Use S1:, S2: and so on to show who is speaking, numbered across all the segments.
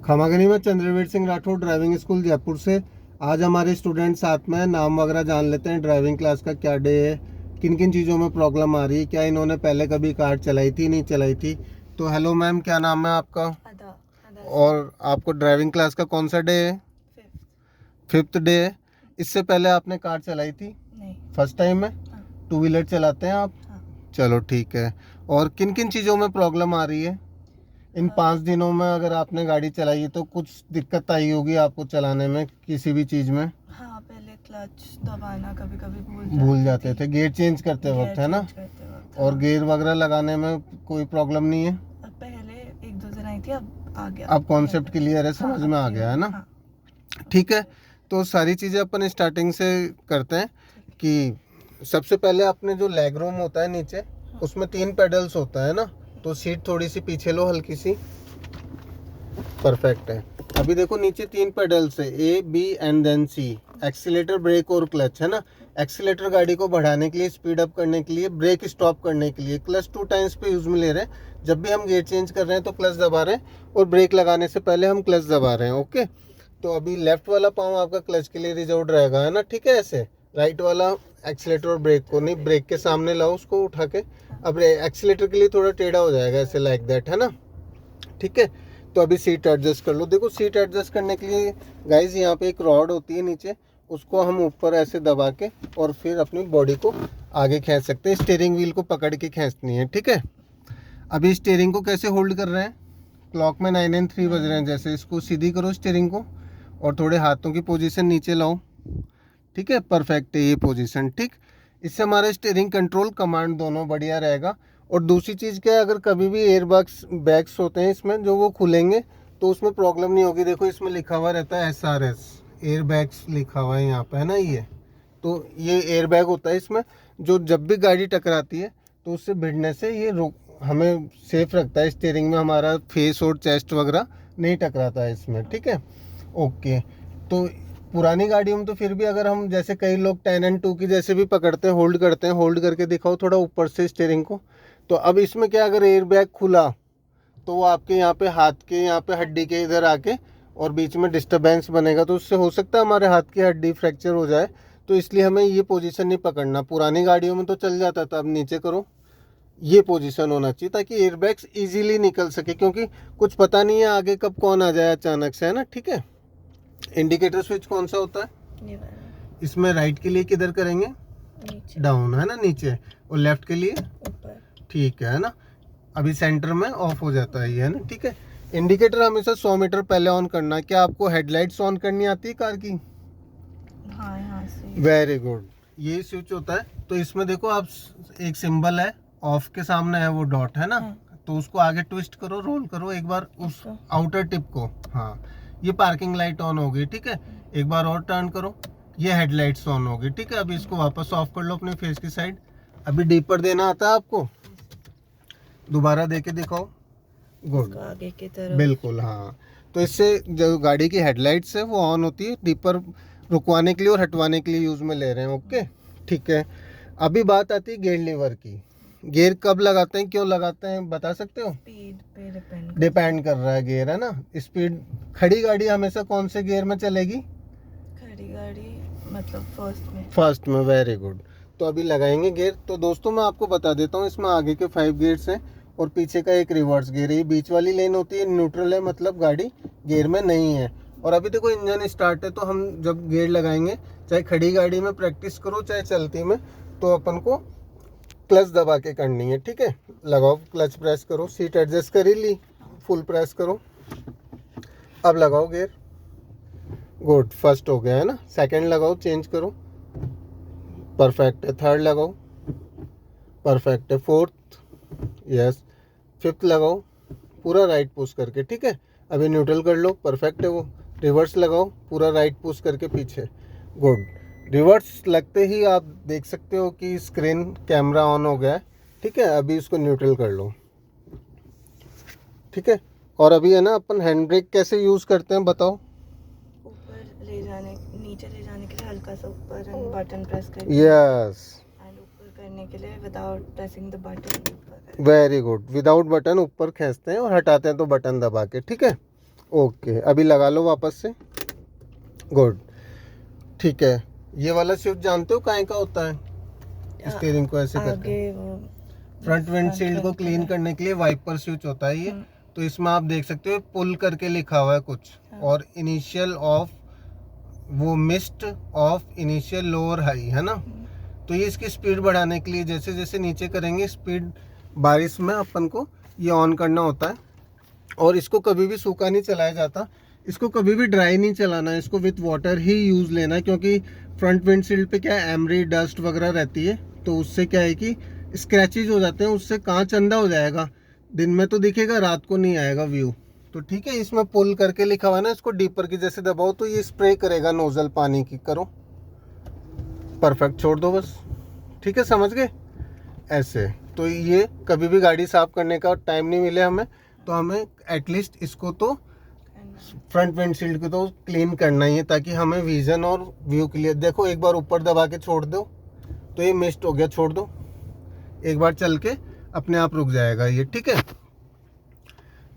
S1: खमागनी में Chandraveer Singh Rathore driving school Jaipur से। आज हमारे स्टूडेंट साथ में हैं, नाम वगैरह जान लेते हैं। ड्राइविंग क्लास का क्या डे है, किन किन चीज़ों में प्रॉब्लम आ रही है, क्या इन्होंने पहले कभी कार चलाई थी नहीं चलाई थी। तो हेलो मैम, क्या नाम है आपका? और आपको ड्राइविंग क्लास का कौन सा डे है? फिफ्थ डे है। इससे पहले आपने कार चलाई थी?
S2: नहीं।
S1: फर्स्ट टाइम है?
S2: हाँ।
S1: 2 व्हीलर चलाते हैं आप?
S2: हाँ।
S1: चलो ठीक है। और किन किन चीज़ों में प्रॉब्लम आ रही है इन 5 दिनों में? अगर आपने गाड़ी चलाई है तो कुछ दिक्कत आई होगी आपको चलाने में किसी भी चीज़ में?
S2: हाँ, पहले क्लच दबाना कभी कभी
S1: भूल जाते थे गियर चेंज करते वक्त, है ना? और
S2: हाँ।
S1: गियर वगैरह लगाने में कोई प्रॉब्लम नहीं है?
S2: अब पहले 1-2 दिन आई थी, अब आ गया।
S1: अब कॉन्सेप्ट क्लियर है, समझ में आ गया है ना?
S2: हाँ।
S1: ठीक है। तो सारी चीज़ें अपन स्टार्टिंग से करते हैं कि सबसे पहले अपने जो लेग रूम होता है नीचे, उसमें 3 पेडल्स होता है ना? तो सीट थोड़ी सी पीछे लो, हल्की सी। परफेक्ट है। अभी देखो नीचे 3 पेडल्स है, A B and then C. Accelerator, brake और क्लच, है ना? एक्सीलेटर गाड़ी को बढ़ाने के लिए, स्पीड अप करने के लिए, ब्रेक स्टॉप करने के लिए। क्लच 2 टाइम्स पे यूज में ले रहे हैं। जब भी हम गियर चेंज कर रहे हैं तो क्लच दबा रहे हैं, और ब्रेक लगाने से पहले हम क्लच दबा रहे हैं। ओके। तो अभी लेफ्ट वाला पाँव आपका क्लच के लिए रिजर्व रहेगा, है ना? ठीक है। ऐसे राइट वाला एक्सीलेटर और ब्रेक को नहीं, ब्रेक के सामने लाओ उसको उठा के। अब एक्सीलेटर के लिए थोड़ा टेढ़ा हो जाएगा, ऐसे लाइक दैट, है ना? ठीक है। तो अभी सीट एडजस्ट कर लो। देखो सीट एडजस्ट करने के लिए गाइज यहाँ पे एक रॉड होती है नीचे, उसको हम ऊपर ऐसे दबा के और फिर अपनी बॉडी को आगे खींच सकते हैं। स्टीयरिंग व्हील को पकड़ के खींचनी है, ठीक है? अभी स्टीयरिंग को कैसे होल्ड कर रहे हैं? क्लॉक में 9 and 3 बज रहे हैं, जैसे इसको सीधी करो स्टीयरिंग को और थोड़े हाथों की पोजीशन नीचे लाओ। ठीक है, परफेक्ट है ये पोजीशन। ठीक, इससे हमारा स्टीयरिंग कंट्रोल कमांड दोनों बढ़िया रहेगा। और दूसरी चीज़ क्या है, अगर कभी भी एयर बैग्स होते हैं इसमें जो वो खुलेंगे तो उसमें प्रॉब्लम नहीं होगी। देखो इसमें लिखा हुआ रहता है SRS, एयर बैग्स लिखा हुआ है यहाँ पे, है ना? ये तो ये एयर बैग होता है इसमें, जो जब भी गाड़ी टकराती है तो उससे भिड़ने से ये हमें सेफ रखता है। स्टीयरिंग में हमारा फेस और चेस्ट वगैरह नहीं टकराता है इसमें। ठीक है, ओके। तो पुरानी गाड़ियों में तो फिर भी अगर हम, जैसे कई लोग 10 and 2 की जैसे भी पकड़ते हैं, होल्ड करते हैं, होल्ड करके दिखाओ थोड़ा ऊपर से स्टीयरिंग को। तो अब इसमें क्या, अगर एयर बैग खुला तो वो आपके यहाँ पे हाथ के यहाँ पे हड्डी के इधर आके और बीच में डिस्टरबेंस बनेगा, तो उससे हो सकता है हमारे हाथ की हड्डी फ्रैक्चर हो जाए। तो इसलिए हमें ये पोजीशन नहीं पकड़ना। पुरानी गाड़ियों में तो चल जाता था, अब नीचे करो, ये पोजीशन होना चाहिए ताकि एयरबैग्स इजीली निकल सके, क्योंकि कुछ पता नहीं है आगे कब कौन आ जाए अचानक से, है ना? ठीक है। इंडिकेटर स्विच कौन सा होता है? इसमें राइट के लिए किधर करेंगे? डाउन, है ना? नीचे। और लेफ्ट के लिए ऊपर। ठीक है ना? अभी सेंटर में ऑफ हो जाता है ये, है ना? ठीक है। इंडिकेटर हमेशा 100 मीटर पहले ऑन करना है। क्या आपको हेडलाइट्स ऑन करनी आती है कार की?
S2: हाँ, यहाँ से।
S1: Very good. ये स्विच होता है। तो इसमें देखो आप, एक सिंबल है ऑफ के सामने है वो डॉट, है ना? तो उसको आगे ट्विस्ट करो, रोल करो एक बार उस आउटर टिप को। हाँ, ये पार्किंग लाइट ऑन हो गई। ठीक है, एक बार और टर्न करो, ये हेडलाइट्स ऑन हो गई। ठीक है, अभी इसको वापस ऑफ कर लो अपने फेस की साइड। अभी डीपर देना आता है आपको? दोबारा दे के दिखाओ। गुड,
S2: आगे की तरफ।
S1: बिल्कुल, हाँ। तो इससे जो गाड़ी की हेडलाइट्स है वो ऑन होती है, डीपर रुकवाने के लिए और हटवाने के लिए यूज में ले रहे हैं। ओके, ठीक है। अभी बात आती है गियर लीवर की। गियर कब लगाते हैं, क्यों लगाते हैं, बता सकते हो?
S2: स्पीड पे
S1: डिपेंड कर रहा है गियर, है ना? स्पीड। खड़ी गाड़ी हमेशा कौन से गियर में चलेगी?
S2: खड़ी गाड़ी मतलब
S1: फर्स्ट में। Very good. तो अभी लगाएंगे गियर। तो दोस्तों मैं आपको बता देता हूँ, इसमें आगे के 5 गियर्स हैं और पीछे का एक रिवर्स गियर है। ये बीच वाली लेन होती है न्यूट्रल है, मतलब गाड़ी गियर में नहीं है। और अभी देखो इंजन स्टार्ट है, तो हम जब गियर लगाएंगे, चाहे खड़ी गाड़ी में प्रैक्टिस करो चाहे चलती में, तो अपन को क्लच दबा के करनी है। ठीक है, लगाओ, क्लच प्रेस करो। सीट एडजस्ट कर ही ली, फुल प्रेस करो। अब लगाओ गियर। गुड, फर्स्ट हो गया है ना? सेकंड लगाओ, चेंज करो। परफेक्ट है। थर्ड लगाओ, परफेक्ट है। Fourth, yes. फिफ्थ लगाओ, पूरा राइट पुश करके। ठीक है, अभी न्यूट्रल कर लो, परफेक्ट है वो। रिवर्स लगाओ, पूरा राइट पुश करके पीछे। गुड। रिवर्स लगते ही आप देख सकते हो कि स्क्रीन कैमरा ऑन हो गया है। ठीक है, अभी इसको न्यूट्रल कर लो। ठीक है। और अभी है ना, अपन हैंड ब्रेक कैसे यूज़ करते हैं बताओ?
S2: ऊपर ले जाने, नीचे ले जाने के लिए हल्का सा ऊपर बटन प्रेस करके।
S1: यस।
S2: एंड ऊपर करने के लिए without pressing the button.
S1: Very good. Without button ऊपर खींचते हैं और हटाते हैं तो बटन दबा के। ठीक है, ओके, अभी लगा लो वापस से। गुड, ठीक है। ये वाला स्विच जानते हो काहे का होता है? स्टीयरिंग को ऐसे करके
S2: आगे वो
S1: फ्रंट विंडशील्ड को क्लीन करने के लिए वाइपर स्विच होता है ये। तो इसमें आप देख सकते हो पुल करके लिखा हुआ है कुछ, और इनिशियल ऑफ वो mist of initial lower high है ना। तो ये इसकी स्पीड बढ़ाने के लिए जैसे जैसे नीचे करेंगे स्पीड बारिश में अपन को ये ऑन करना होता है। और इसको कभी भी सूखा नहीं चलाया जाता, इसको कभी भी ड्राई नहीं चलाना है, इसको विथ वाटर ही यूज़ लेना है। क्योंकि फ्रंट विंडशील्ड पे क्या है, एमरी डस्ट वगैरह रहती है, तो उससे क्या है कि स्क्रैचेज हो जाते हैं, उससे कांच अंधा हो जाएगा, दिन में तो दिखेगा, रात को नहीं आएगा व्यू। तो ठीक है, इसमें पुल करके लिखा हुआ है ना, इसको डीपर की जैसे दबाओ तो ये स्प्रे करेगा नोजल पानी की। करो, परफेक्ट, छोड़ दो बस। ठीक है, समझ गए ऐसे। तो ये कभी भी गाड़ी साफ करने का टाइम नहीं मिले हमें, तो हमें एटलीस्ट इसको तो फ्रंट विंडशील्ड को तो क्लीन करना ही है, ताकि हमें विजन और व्यू क्लियर। देखो एक बार ऊपर दबा के छोड़ दो तो ये मिस्ट हो गया, छोड़ दो, एक बार चल के अपने आप रुक जाएगा ये। ठीक है,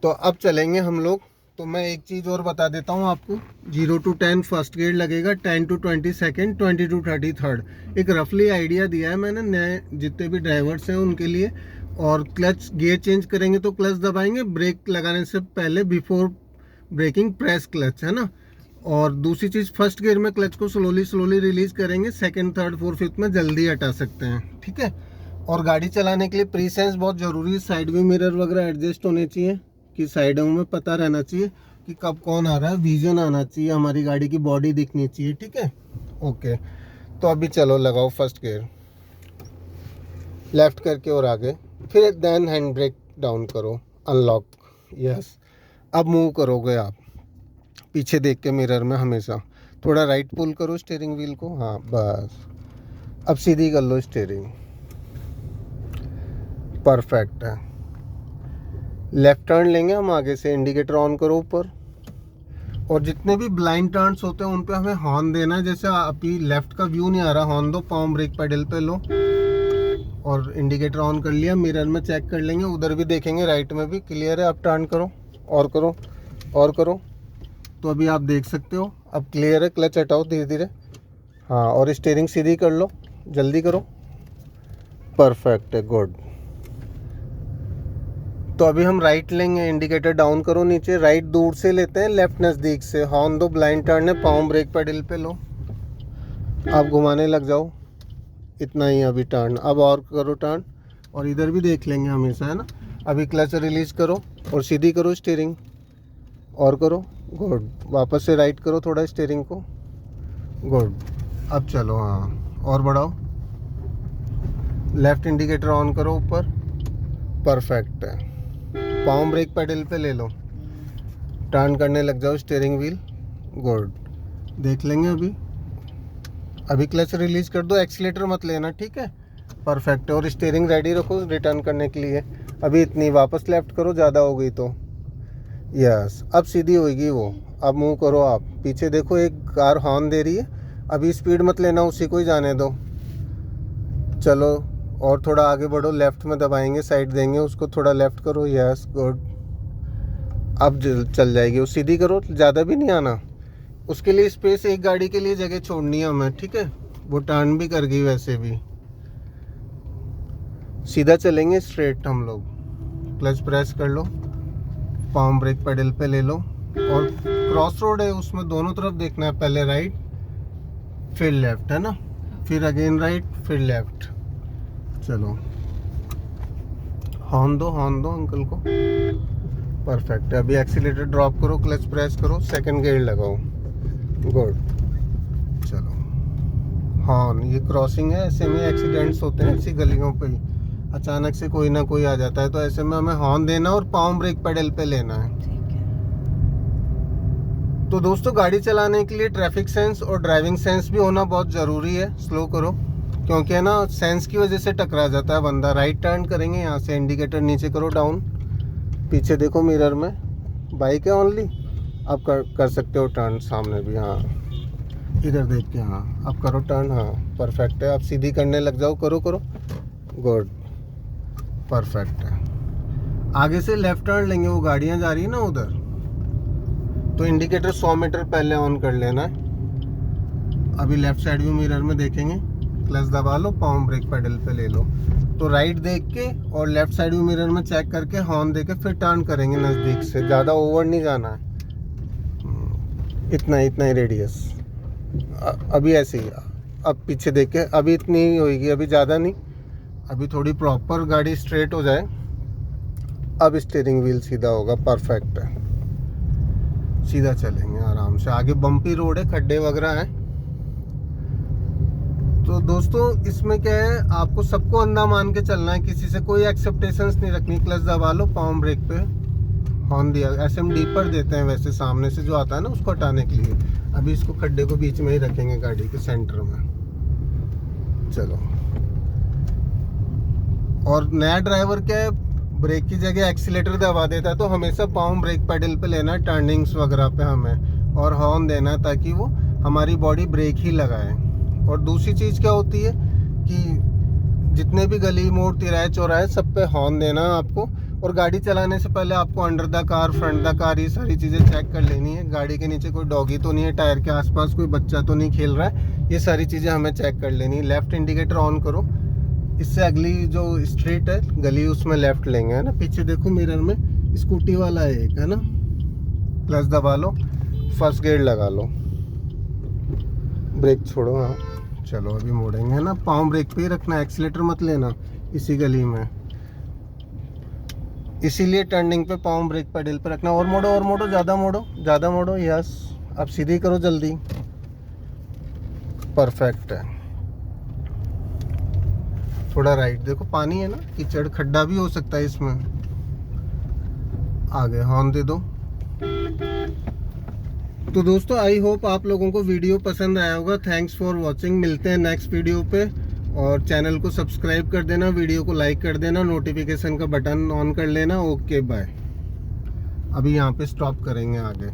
S1: तो अब चलेंगे हम लोग। तो मैं एक चीज़ और बता देता हूँ आपको, 0 to 10 फर्स्ट गियर लगेगा, 10 to 20 सेकेंड, 20 to 30 थर्ड। एक रफली आइडिया दिया है मैंने नए जितने भी ड्राइवर्स हैं उनके लिए। और क्लच गियर चेंज करेंगे तो क्लच दबाएंगे, ब्रेक लगाने से पहले बिफोर ब्रेकिंग प्रेस क्लच, है ना। और दूसरी चीज़, फर्स्ट गियर में क्लच को स्लोली रिलीज करेंगे, सेकंड थर्ड फोर्थ फिफ्थ में जल्दी हटा सकते हैं। ठीक है, और गाड़ी चलाने के लिए प्री सेंस बहुत ज़रूरी है। साइड व्यू मिरर वगैरह एडजस्ट होने चाहिए, कि साइडों में पता रहना चाहिए कि कब कौन आ रहा है, विजन आना चाहिए, हमारी गाड़ी की बॉडी दिखनी चाहिए। ठीक है, ओके। तो अभी चलो लगाओ फर्स्ट गियर, लेफ्ट करके और आगे, फिर देन हैंड ब्रेक डाउन करो, अनलॉक, यस। अब मूव करोगे आप पीछे देख के मिरर में हमेशा, थोड़ा राइट पुल करो स्टीयरिंग व्हील को, हाँ बस। अब सीधी कर लो स्टीयरिंग, परफेक्ट है। लेफ्ट टर्न लेंगे हम आगे से, इंडिकेटर ऑन करो ऊपर। और जितने भी ब्लाइंड टर्न्स होते हैं उन पे हमें हॉर्न देना है। जैसे अभी लेफ्ट का व्यू नहीं आ रहा, हॉर्न दो, पाँव ब्रेक पेडल पे लो, और इंडिकेटर ऑन कर लिया, मिरर में चेक कर लेंगे, उधर भी देखेंगे, राइट में भी क्लियर है। अब टर्न करो, और करो, और करो। तो अभी आप देख सकते हो अब क्लियर है। क्लच हटाओ धीरे धीरे, हाँ, और स्टीयरिंग सीधी कर लो, जल्दी करो, परफेक्ट है, गुड। तो अभी हम राइट लेंगे, इंडिकेटर डाउन करो नीचे, राइट दूर से लेते हैं, लेफ्ट नज़दीक से, हॉर्न दो, ब्लाइंड टर्न है, पाँव ब्रेक पेडल पे लो, आप घुमाने लग जाओ, इतना ही अभी टर्न। अब और करो टर्न, और इधर भी देख लेंगे हमेशा, है ना। अभी क्लच रिलीज करो और सीधी करो स्टीयरिंग, और करो, गुड। वापस से राइट करो थोड़ा स्टीयरिंग को, गुड। अब चलो, हाँ, और बढ़ाओ, लेफ्ट इंडिकेटर ऑन करो ऊपर, परफेक्ट है। पाँव ब्रेक पेडल पे ले लो, टर्न करने लग जाओ स्टीयरिंग व्हील, गुड। देख लेंगे अभी क्लच रिलीज कर दो, एक्सीलेटर मत लेना, ठीक है, परफेक्ट है। और स्टीयरिंग रेडी रखो रिटर्न करने के लिए। अभी इतनी, वापस लेफ्ट करो, ज़्यादा हो गई तो, यस। अब सीधी होगी वो। अब मूव करो आप, पीछे देखो एक कार हॉर्न दे रही है, अभी स्पीड मत लेना, उसी को ही जाने दो। चलो और थोड़ा आगे बढ़ो, लेफ्ट में दबाएंगे, साइड देंगे उसको, थोड़ा लेफ्ट करो, यस, गुड। अब चल जाएगी वो, सीधी करो, ज़्यादा भी नहीं आना, उसके लिए स्पेस, एक गाड़ी के लिए जगह छोड़नी है हमें, ठीक है। वो टर्न भी कर गई वैसे भी, सीधा चलेंगे स्ट्रेट हम लोग। क्लच प्रेस कर लो, पाम ब्रेक पेडल पे ले लो, और क्रॉस रोड है उसमें दोनों तरफ देखना है, पहले राइट फिर लेफ्ट, है ना, फिर अगेन राइट फिर लेफ्ट। चलो, हॉर्न दो अंकल को, परफेक्ट है। अभी एक्सीलेटर ड्रॉप करो, क्लच प्रेस करो, सेकंड गियर लगाओ, गुड। चलो, हॉर्न, ये क्रॉसिंग है, ऐसे में एक्सीडेंट्स होते हैं, ऐसी गलियों पे ही अचानक से कोई ना कोई आ जाता है, तो ऐसे में हमें हॉर्न देना और पाँव ब्रेक पेडल पे लेना है। तो दोस्तों, गाड़ी चलाने के लिए ट्रैफिक सेंस और ड्राइविंग सेंस भी होना बहुत ज़रूरी है। स्लो करो, क्योंकि है ना, सेंस की वजह से टकरा जाता है बंदा। राइट टर्न करेंगे, यहाँ से इंडिकेटर नीचे करो, डाउन, पीछे देखो मिरर में, बाइक है ओनली, आप कर सकते हो टर्न सामने भी, हाँ, इधर देख के, हाँ, अब करो टर्न, हाँ, परफेक्ट है। आप सीधी करने लग जाओ, करो, गुड, परफेक्ट है। आगे से लेफ्ट टर्न लेंगे, वो गाड़ियाँ जा रही है ना उधर, तो इंडिकेटर 100 मीटर पहले ऑन कर लेना है। अभी लेफ्ट साइड व्यू मिरर में देखेंगे, क्लच दबा लो, पाम ब्रेक पेडल पे ले लो। तो राइट देख के और लेफ्ट साइड व्यू मिरर में चेक करके हॉर्न दे के फिर टर्न करेंगे नज़दीक से, ज़्यादा ओवर नहीं जाना है, इतना ही रेडियस। अभी ऐसे ही, अब पीछे देख के, अभी इतनी ही होगी, अभी ज़्यादा नहीं, अभी थोड़ी प्रॉपर गाड़ी स्ट्रेट हो जाए, अब स्टीयरिंग व्हील सीधा होगा, परफेक्ट है, सीधा चलेंगे आराम से। आगे बम्पी रोड है, खड्डे वगैरह हैं। तो दोस्तों इसमें क्या है, आपको सबको अंधा मान के चलना है, किसी से कोई एक्सेप्टेशंस नहीं रखनी। क्लच दबा लो, पाम ब्रेक पे हॉर्न दिया, ऐसे हम डीपर देते हैं वैसे सामने से जो आता है ना उसको हटाने के लिए। अभी इसको खड्डे को बीच में ही रखेंगे गाड़ी के सेंटर में। चलो, और नया ड्राइवर क्या है, ब्रेक की जगह एक्सीलेटर दबा देता है, तो हमेशा पाम ब्रेक पेडल पे लेना है टर्निंग्स वगैरह पे हमें, और हॉर्न देना है ताकि वो हमारी बॉडी ब्रेक ही लगाए। और दूसरी चीज़ क्या होती है कि जितने भी गली मोड़ तिराहे चौराहे सब पे हॉर्न देना है आपको। और गाड़ी चलाने से पहले आपको under the car, front the car, ये सारी चीज़ें चेक कर लेनी है। गाड़ी के नीचे कोई डॉगी तो नहीं है, टायर के आसपास कोई बच्चा तो नहीं खेल रहा है, ये सारी चीज़ें हमें चेक कर लेनी है। लेफ्ट इंडिकेटर ऑन करो, इससे अगली जो स्ट्रीट है गली उसमें लेफ्ट लेंगे, है ना। पीछे देखो मिरर में स्कूटी वाला है एक, है ना। क्लच दबा लो, फर्स्ट गियर लगा लो, ब्रेक छोड़ो। हाँ चलो अभी मोड़ेंगे, है ना। पाँव ब्रेक पे ही रखना, एक्सीलेटर मत लेना इसी गली में, इसीलिए टर्निंग पे पाँव ब्रेक पेडल पे रखना। और मोड़ो, और मोड़ो, ज़्यादा मोड़ो, ज़्यादा मोड़ो, यस। अब सीधी करो जल्दी, परफेक्ट है। थोड़ा राइट देखो, पानी है ना, कीचड़ खड्डा भी हो सकता है इसमें। आगे हॉर्न दे दो। तो दोस्तों आई होप आप लोगों को वीडियो पसंद आया होगा। थैंक्स फॉर वॉचिंग, मिलते हैं नेक्स्ट वीडियो पे। और चैनल को सब्सक्राइब कर देना, वीडियो को लाइक कर देना, नोटिफिकेशन का बटन ऑन कर लेना। Okay bye. अभी यहाँ पे स्टॉप करेंगे आगे।